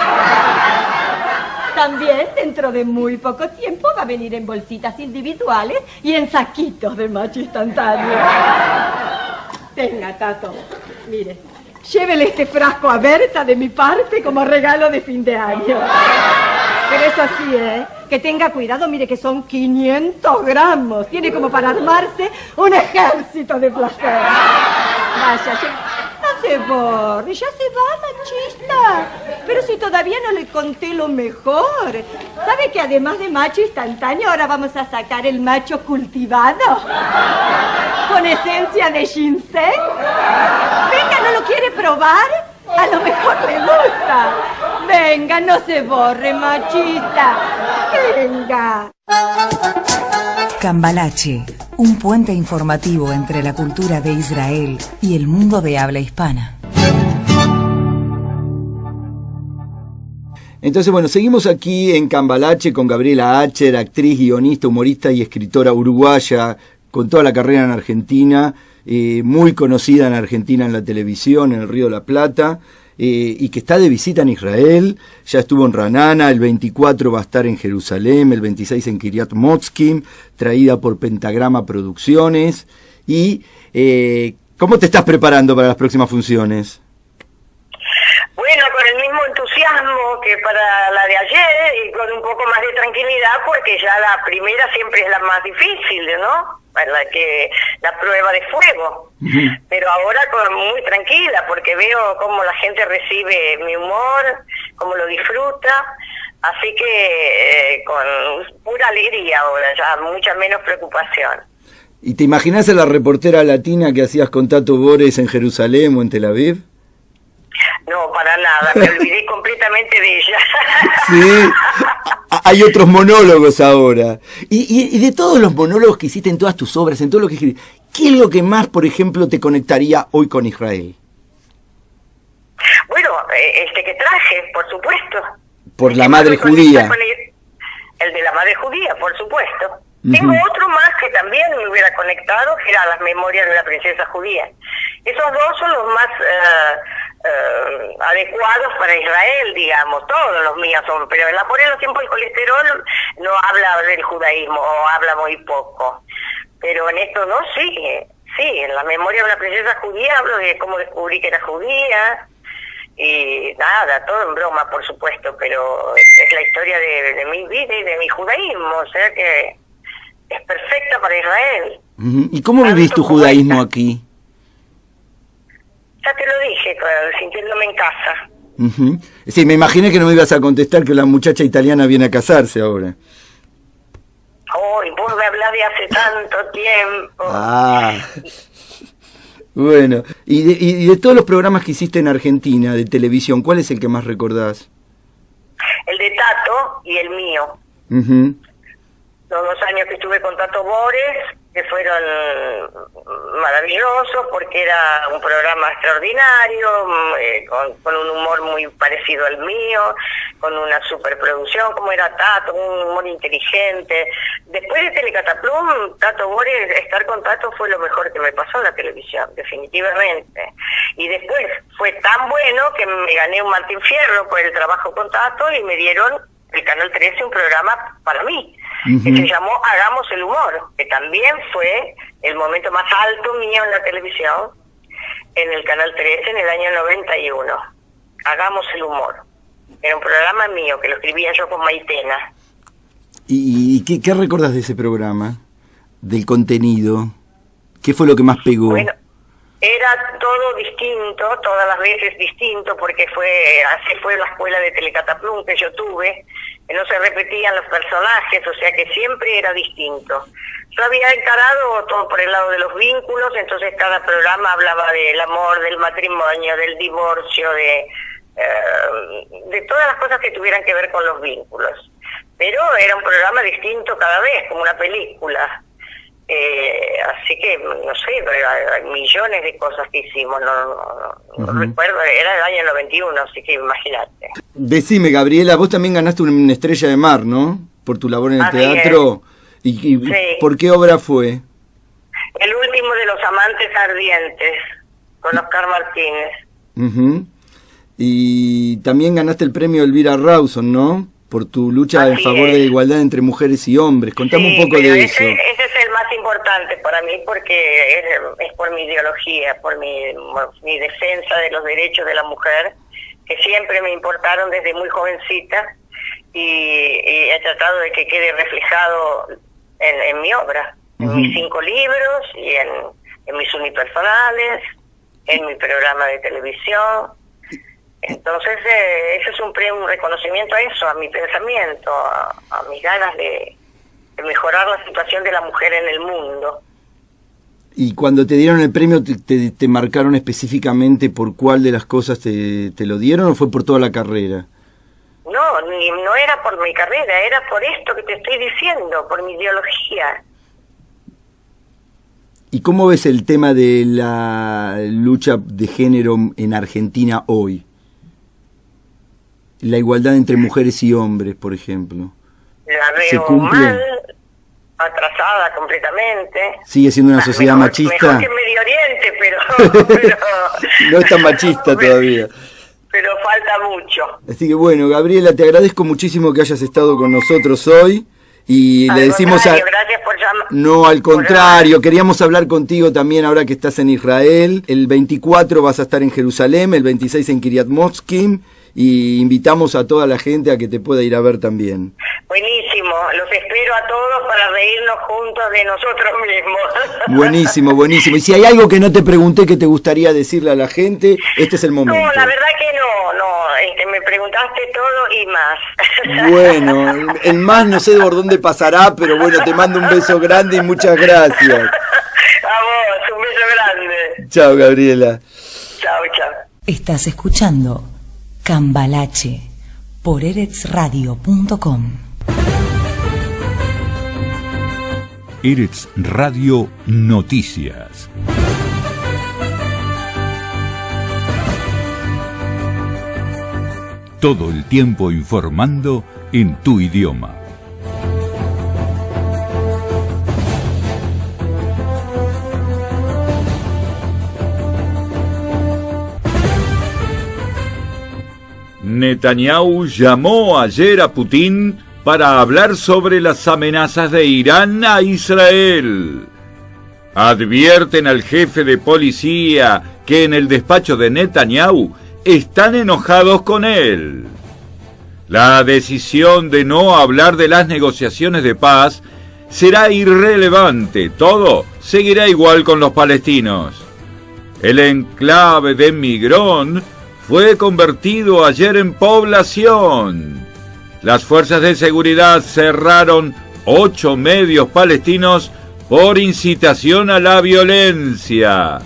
También, dentro de muy poco tiempo, va a venir en bolsitas individuales y en saquitos de Macho Instantáneo. Tenga, Tato, mire. Llévele este frasco a Berta de mi parte como regalo de fin de año. Pero eso sí, que tenga cuidado, mire que son 500 gramos. Tiene como para armarse un ejército de placer. Vaya, no se borre, ya se va, machista. Pero si todavía no le conté lo mejor. ¿Sabe que además de Macho Instantáneo ahora vamos a sacar el macho cultivado? Con esencia de ginseng. Venga, ¿no lo quiere probar? A lo mejor le gusta. Venga, no se borre, machista. Venga. Cambalache, un puente informativo entre la cultura de Israel y el mundo de habla hispana. Entonces, bueno, seguimos aquí en Cambalache con Gabriela Acher, actriz, guionista, humorista y escritora uruguaya, con toda la carrera en Argentina, muy conocida en Argentina en la televisión, en el Río de la Plata, y que está de visita en Israel. Ya estuvo en Ranana, el 24 va a estar en Jerusalén, el 26 en Kiryat Motzkim, traída por Pentagrama Producciones. Y ¿cómo te estás preparando para las próximas funciones? Bueno, con el mismo entusiasmo que para la de ayer y con un poco más de tranquilidad, porque ya la primera siempre es la más difícil, ¿no? La prueba de fuego. Pero ahora muy tranquila, porque veo cómo la gente recibe mi humor, cómo lo disfruta, así que con pura alegría ahora, ya mucha menos preocupación. ¿Y te imaginas a la reportera latina que hacías con Tato Bores en Jerusalén o en Tel Aviv? No, para nada, me olvidé completamente de ella. Sí, hay otros monólogos ahora. Y de todos los monólogos que hiciste en todas tus obras, en todo lo que escribiste, ¿qué es lo que más, por ejemplo, te conectaría hoy con Israel? Bueno, este que traje, por supuesto. Por la madre judía. El de la madre judía, por supuesto. Tengo otro más que también me hubiera conectado, que era Las memorias de la princesa judía. Esos dos son los más adecuados para Israel, digamos. Todos los míos son, pero en la por los tiempos el colesterol no habla del judaísmo, o habla muy poco. Pero en estos dos sí, en La memoria de una princesa judía hablo de cómo descubrí que era judía. Y nada, todo en broma, por supuesto, pero es la historia de mi vida y de mi judaísmo, o sea que es perfecta para Israel. ¿Y cómo vivís tu judaísmo aquí? Ya te lo dije, sintiéndome en casa. Sí, me imaginé que no me ibas a contestar que la muchacha italiana viene a casarse ahora. Y vos me hablás de hace tanto tiempo. Bueno, y de todos los programas que hiciste en Argentina de televisión, ¿cuál es el que más recordás? El de Tato y el mío. Los 2 años que estuve con Tato Bores, que fueron maravillosos porque era un programa extraordinario, con un humor muy parecido al mío, con una superproducción, como era Tato, un humor inteligente. Después de Telecataplum, Tato Bores, estar con Tato fue lo mejor que me pasó en la televisión, definitivamente. Y después fue tan bueno que me gané un Martín Fierro por el trabajo con Tato y me dieron el Canal 13 un programa para mí, que se llamó Hagamos el Humor, que también fue el momento más alto mío en la televisión, en el Canal 13 en el año 91. Hagamos el Humor. Era un programa mío, que lo escribía yo con Maitena. ¿Y qué recordás de ese programa? Del contenido. ¿Qué fue lo que más pegó? Bueno, era todo distinto, todas las veces distinto, porque así fue la escuela de Telecataplum que yo tuve, que no se repetían los personajes, o sea que siempre era distinto. Yo había encarado todo por el lado de los vínculos, entonces cada programa hablaba del amor, del matrimonio, del divorcio, de todas las cosas que tuvieran que ver con los vínculos. Pero era un programa distinto cada vez, como una película. Así que, no sé, hay millones de cosas que hicimos, no recuerdo, era el año 91, así que imagínate. Decime, Gabriela, vos también ganaste una Estrella de Mar, ¿no? Por tu labor en el teatro. ¿Y sí. ¿Por qué obra fue? El último de los amantes ardientes, con Oscar Martínez. Y también ganaste el premio Elvira Rawson, ¿no? Por tu lucha en favor de la igualdad entre mujeres y hombres. Contame un poco de eso. Ese es el más importante para mí porque es por mi ideología, por mi defensa de los derechos de la mujer, que siempre me importaron desde muy jovencita y he tratado de que quede reflejado en mi obra, en mis 5 libros y en mis unipersonales, en mi programa de televisión. Entonces, eso es un reconocimiento a eso, a mi pensamiento, a mis ganas de mejorar la situación de la mujer en el mundo. ¿Y cuando te dieron el premio, te marcaron específicamente por cuál de las cosas te lo dieron o fue por toda la carrera? No era por mi carrera, era por esto que te estoy diciendo, por mi ideología. ¿Y cómo ves el tema de la lucha de género en Argentina hoy? La igualdad entre mujeres y hombres, por ejemplo. La veo mal, atrasada completamente. ¿Sigue siendo una sociedad machista? Mejor que en Medio Oriente, pero no es tan machista todavía. pero falta mucho. Así que bueno, Gabriela, te agradezco muchísimo que hayas estado con nosotros hoy. Y le decimos gracias por llamar. No, al contrario, queríamos hablar contigo también ahora que estás en Israel. El 24 vas a estar en Jerusalén, el 26 en Kiryat Motzkim, y invitamos a toda la gente a que te pueda ir a ver también. Buenísimo, los espero a todos para reírnos juntos de nosotros mismos. Buenísimo, buenísimo. Y si hay algo que no te pregunté que te gustaría decirle a la gente, este es el momento. No, la verdad que no, me preguntaste todo y más. Bueno, el más no sé por dónde pasará, pero bueno, te mando un beso grande y muchas gracias. A vos, un beso grande. Chao, Gabriela. Chao, chao. Estás escuchando Cambalache por eretzradio.com. Eretz Radio Noticias. Todo el tiempo informando en tu idioma. Netanyahu llamó ayer a Putin para hablar sobre las amenazas de Irán a Israel. Advierten al jefe de policía que en el despacho de Netanyahu están enojados con él. La decisión de no hablar de las negociaciones de paz será irrelevante. Todo seguirá igual con los palestinos. El enclave de Migrón fue convertido ayer en población. Las fuerzas de seguridad cerraron 8 medios palestinos por incitación a la violencia.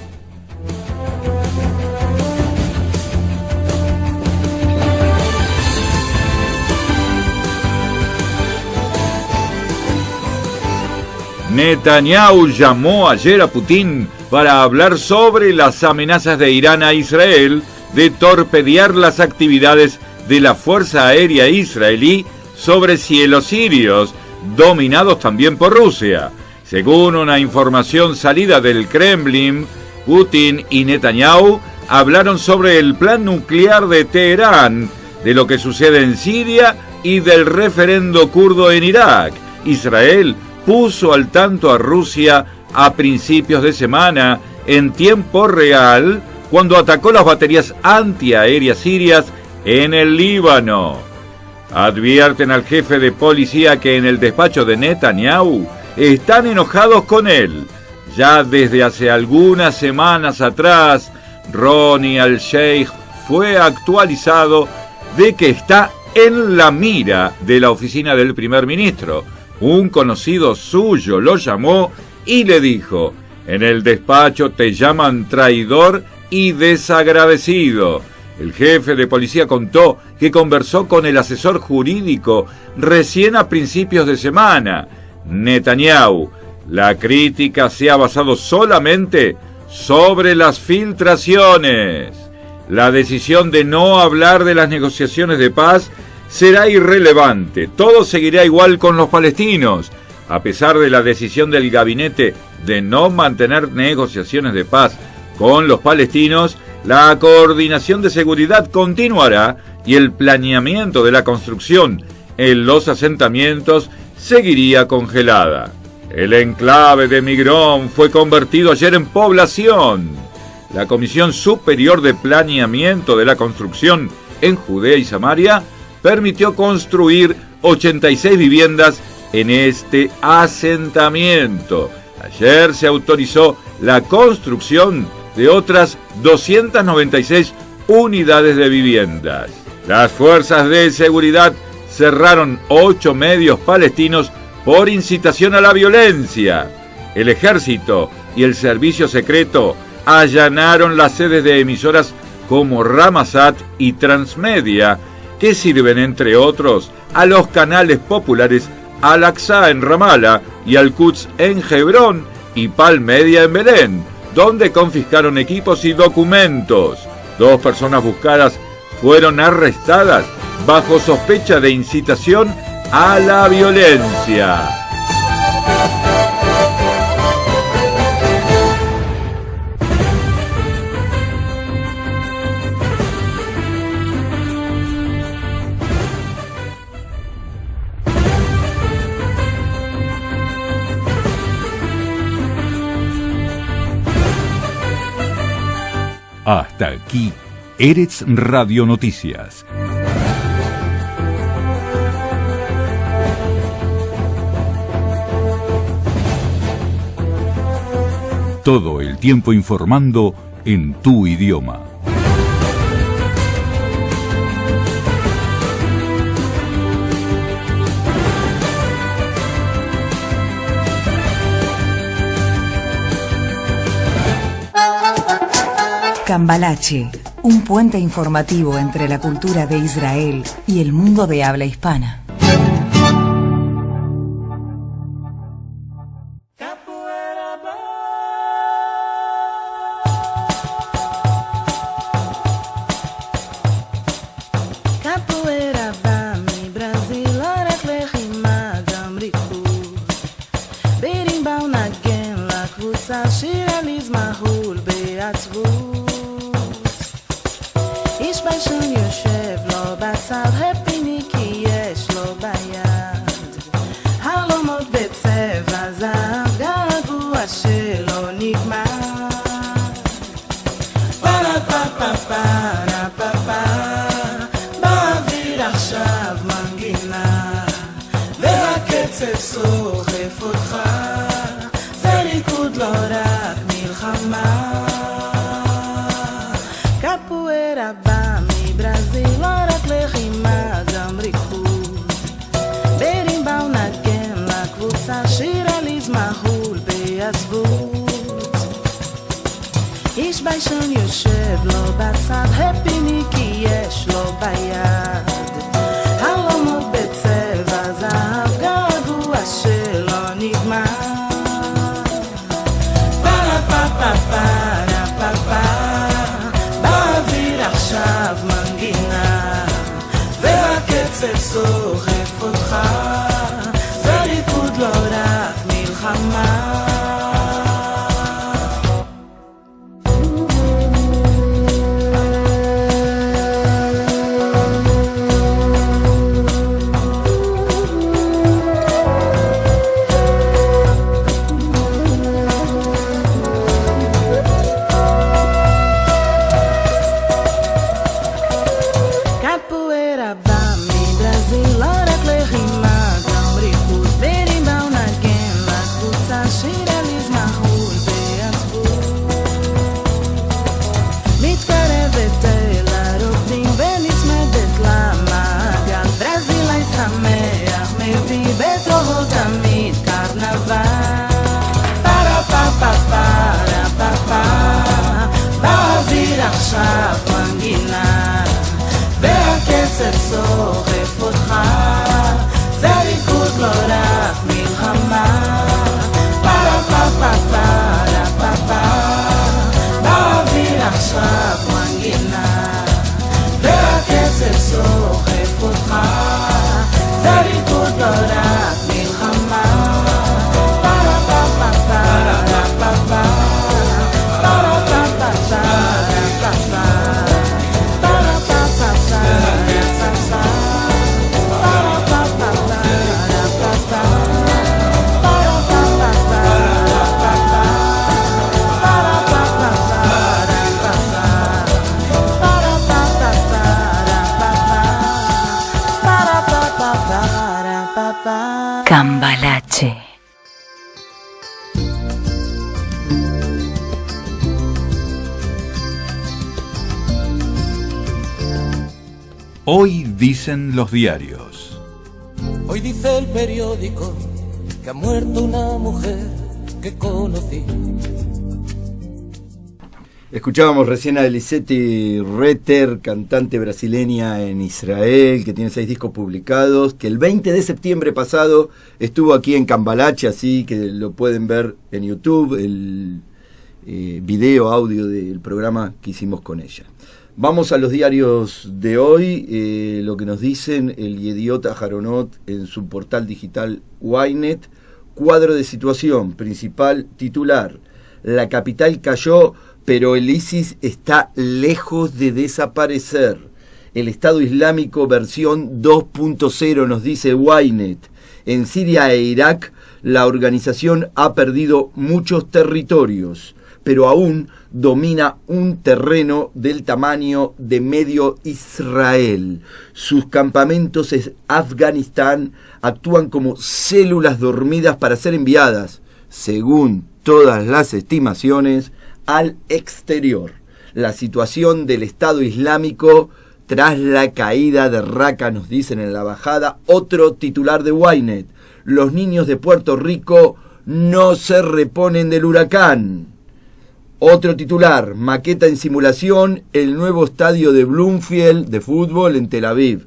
Netanyahu llamó ayer a Putin para hablar sobre las amenazas de Irán a Israel de torpedear las actividades de la Fuerza Aérea Israelí sobre cielos sirios, dominados también por Rusia. Según una información salida del Kremlin, Putin y Netanyahu hablaron sobre el plan nuclear de Teherán, de lo que sucede en Siria y del referendo kurdo en Irak. Israel puso al tanto a Rusia a principios de semana, en tiempo real, cuando atacó las baterías antiaéreas sirias en el Líbano. Advierten al jefe de policía que en el despacho de Netanyahu están enojados con él. Ya desde hace algunas semanas atrás, Ronnie al-Sheikh fue actualizado de que está en la mira de la oficina del primer ministro. Un conocido suyo lo llamó y le dijo: en el despacho te llaman traidor y desagradecido. El jefe de policía contó que conversó con el asesor jurídico recién a principios de semana. Netanyahu, la crítica se ha basado solamente sobre las filtraciones. La decisión de no hablar de las negociaciones de paz será irrelevante. Todo seguirá igual con los palestinos. A pesar de la decisión del gabinete de no mantener negociaciones de paz con los palestinos, la coordinación de seguridad continuará y el planeamiento de la construcción en los asentamientos seguiría congelada. El enclave de Migrón fue convertido ayer en población. La Comisión Superior de Planeamiento de la Construcción en Judea y Samaria permitió construir 86 viviendas en este asentamiento. Ayer se autorizó la construcción de otras 296 unidades de viviendas. Las fuerzas de seguridad cerraron 8 medios palestinos por incitación a la violencia. El ejército y el servicio secreto allanaron las sedes de emisoras como Ramasat y Transmedia, que sirven, entre otros, a los canales populares Al-Aqsa en Ramallah y Al-Quds en Hebrón y Palmedia en Belén, donde confiscaron equipos y documentos. 2 personas buscadas fueron arrestadas bajo sospecha de incitación a la violencia. Hasta aquí, Eretz Radio Noticias. Todo el tiempo informando en tu idioma. Cambalache, un puente informativo entre la cultura de Israel y el mundo de habla hispana. Cambalache. Hoy dicen los diarios. Hoy dice el periódico que ha muerto una mujer que conocí. Escuchábamos recién a Elisete Reter, cantante brasileña en Israel, que tiene 6 discos publicados, que el 20 de septiembre pasado estuvo aquí en Cambalache, así que lo pueden ver en YouTube, el video, audio del programa que hicimos con ella. Vamos a los diarios de hoy, lo que nos dicen el Yediot Aharonot en su portal digital Ynet. Cuadro de situación, principal titular: la capital cayó, pero el ISIS está lejos de desaparecer. El Estado Islámico versión 2.0, nos dice Ynet. En Siria e Irak, la organización ha perdido muchos territorios. pero aún domina un terreno del tamaño de medio Israel. Sus campamentos en Afganistán actúan como células dormidas para ser enviadas, según todas las estimaciones, al exterior. La situación del Estado Islámico tras la caída de Raqqa, nos dicen en la bajada, otro titular de Ynet. Los niños de Puerto Rico no se reponen del huracán. Otro titular, maqueta en simulación, el nuevo estadio de Bloomfield de fútbol en Tel Aviv.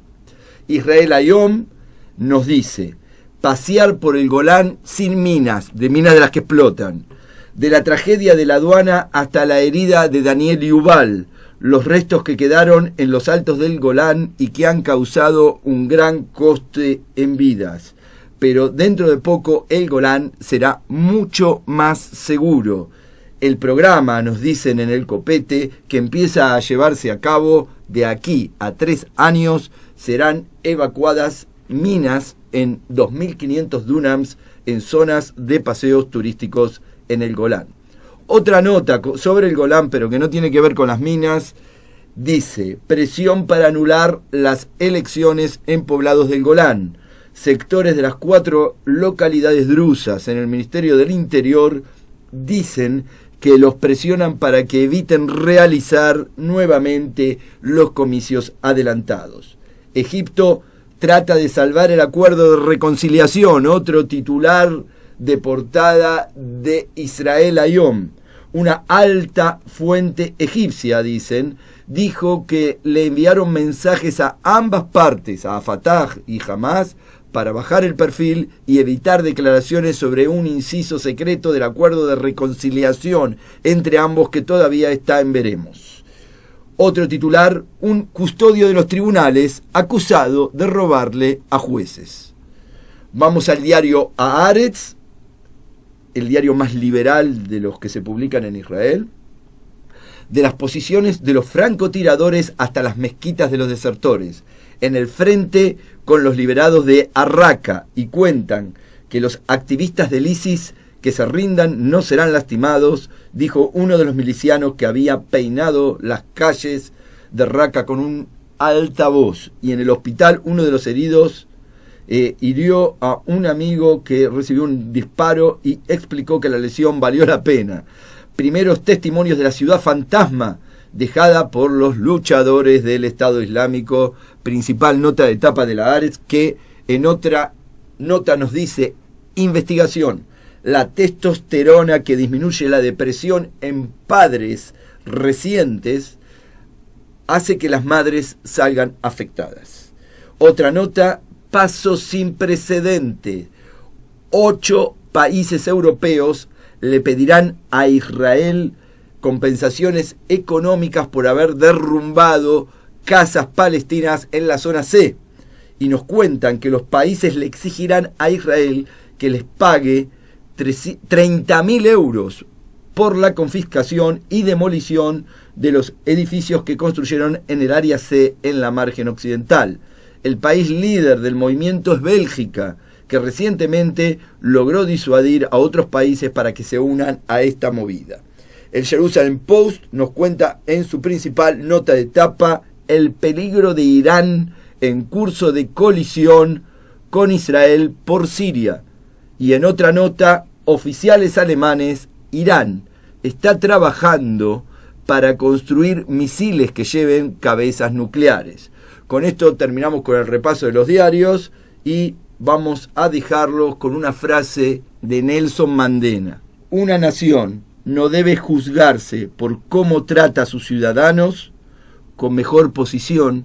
Israel Hayom nos dice, pasear por el Golán sin minas, de las que explotan. De la tragedia de la aduana hasta la herida de Daniel Yuval, los restos que quedaron en los altos del Golán y que han causado un gran coste en vidas. Pero dentro de poco el Golán será mucho más seguro. El programa, nos dicen en el copete, que empieza a llevarse a cabo de aquí a 3 años, serán evacuadas minas en 2.500 dunams en zonas de paseos turísticos en el Golán. Otra nota sobre el Golán, pero que no tiene que ver con las minas, dice, presión para anular las elecciones en poblados del Golán. Sectores de las 4 localidades drusas en el Ministerio del Interior dicen que los presionan para que eviten realizar nuevamente los comicios adelantados. Egipto trata de salvar el acuerdo de reconciliación, otro titular de portada de Israel Hayom. Una alta fuente egipcia, dicen, dijo que le enviaron mensajes a ambas partes, a Fatah y Hamas, para bajar el perfil y evitar declaraciones sobre un inciso secreto del acuerdo de reconciliación entre ambos que todavía está en veremos. Otro titular, un custodio de los tribunales acusado de robarle a jueces. Vamos al diario Haaretz, el diario más liberal de los que se publican en Israel. De las posiciones de los francotiradores hasta las mezquitas de los desertores. En el frente con los liberados de Raqqa, y cuentan que los activistas del ISIS que se rindan no serán lastimados, dijo uno de los milicianos que había peinado las calles de Raqqa con un altavoz. Y en el hospital uno de los heridos hirió a un amigo que recibió un disparo y explicó que la lesión valió la pena. Primeros testimonios de la ciudad fantasma dejada por los luchadores del Estado Islámico, principal nota de tapa de la Haaretz, que en otra nota nos dice, investigación, la testosterona que disminuye la depresión en padres recientes hace que las madres salgan afectadas. Otra nota, paso sin precedente, 8 países europeos le pedirán a Israel compensaciones económicas por haber derrumbado casas palestinas en la zona C. Y nos cuentan que los países le exigirán a Israel que les pague 30.000 euros por la confiscación y demolición de los edificios que construyeron en el área C en la margen occidental. El país líder del movimiento es Bélgica, que recientemente logró disuadir a otros países para que se unan a esta movida. El Jerusalem Post nos cuenta en su principal nota de tapa el peligro de Irán en curso de colisión con Israel por Siria. Y en otra nota, oficiales alemanes, Irán está trabajando para construir misiles que lleven cabezas nucleares. Con esto terminamos con el repaso de los diarios y vamos a dejarlos con una frase de Nelson Mandela. Una nación no debe juzgarse por cómo trata a sus ciudadanos con mejor posición,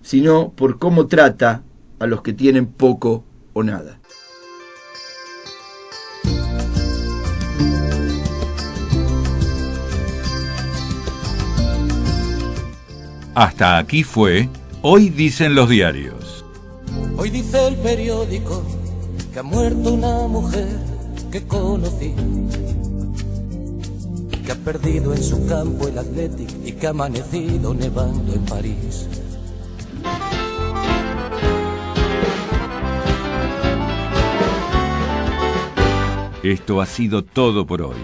sino por cómo trata a los que tienen poco o nada. Hasta aquí fue Hoy Dicen los Diarios. Hoy dice el periódico que ha muerto una mujer que conocí, que ha perdido en su campo el Athletic y que ha amanecido nevando en París. Esto ha sido todo por hoy.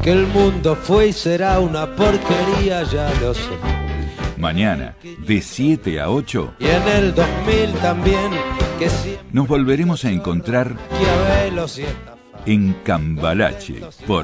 que el mundo fue y será una porquería, ya lo sé. Mañana, de 7 a 8, Y en el 2000 también, que siempre nos volveremos a encontrar Maquiavelo sienta en Cambalache por